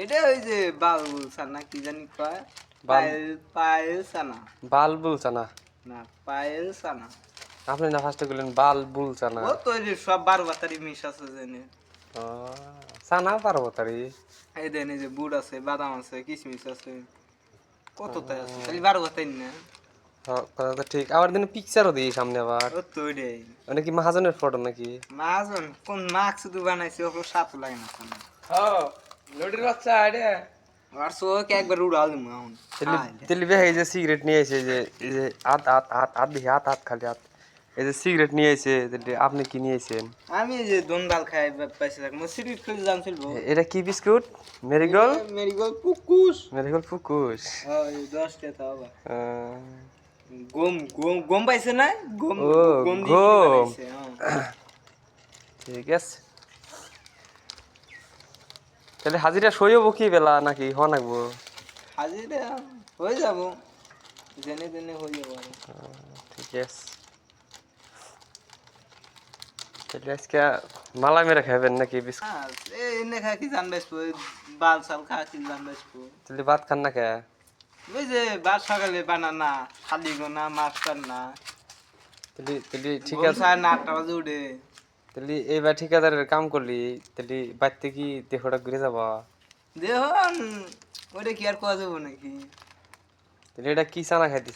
এটা ওই যে বালবুল সানা কি জানি কয় পায়েল সানা বালবুল চানা না পায়েল সানা আপনি না ফার্স্টে বললেন বালবুল চানা ও তো এই যে সব 12 বাতারি মিশ আছে জেনে চানা পারবো তারি এই দেন এই যে বুট আছে বাদাম আছে কিশমিশ আছে কতটাই আছে খালি 12 বাতারি না কথা তো ঠিক আবার দিন পিকচারও দিই সামনে আবার ও তো ওইটাই মানে কি মহাজনের ফটো নাকি মাজন কোন মাছ শুধু বানাইছে ওগুলো সাত লাগে না সামনে লড়ির বাচ্চা আইডে আর চোখে একবার উড়াল দিমু এখন তেলি বে এই যে সিগারেট নিয়ে এসে এই যে আত আত আত আত দেখি আত আত খালি আত এই যে সিগারেট নিয়ে এসে আপনি কি নিয়ে এসেছেন আমি এই যে দোনগাল খাই পাইছে থাক সিগারেট খেলে জানছিল এটা কি biscuit marigold marigold পুকুস marigold Foucault's হ্যাঁ 10 টাকা হবে গম গম গম পাইছে না গম ও গম গম দিয়ে ঠিক আছে তাহলে হাজিরা সই হবো কি বেলা নাকি হ নাকবো হাজিরা হয়ে যাব জেনে জেনে হয়ে যাব ঠিক আছে তাহলে আজকে মালা মেরে খাবেন নাকি বিস্কুট হ্যাঁ এনে খা কি জানবেস বাল সাল খা কি জানবেস তাহলে ভাত খান না কে ওই যে বাদ সকালে বানানা খালি গোনা মাছ না তাহলে তাহলে ঠিক ঘুম আছে সাড়ে 9টা বাজে উঠে তাহলে এইবার ঠিকাদারের কাম করলি তাহলে বাড়িতে কি দেহটা ঘুরে যাবা দেহ ওটা কি আর কোয়া যাবো নাকি তাহলে এটা কি চানা খাইতে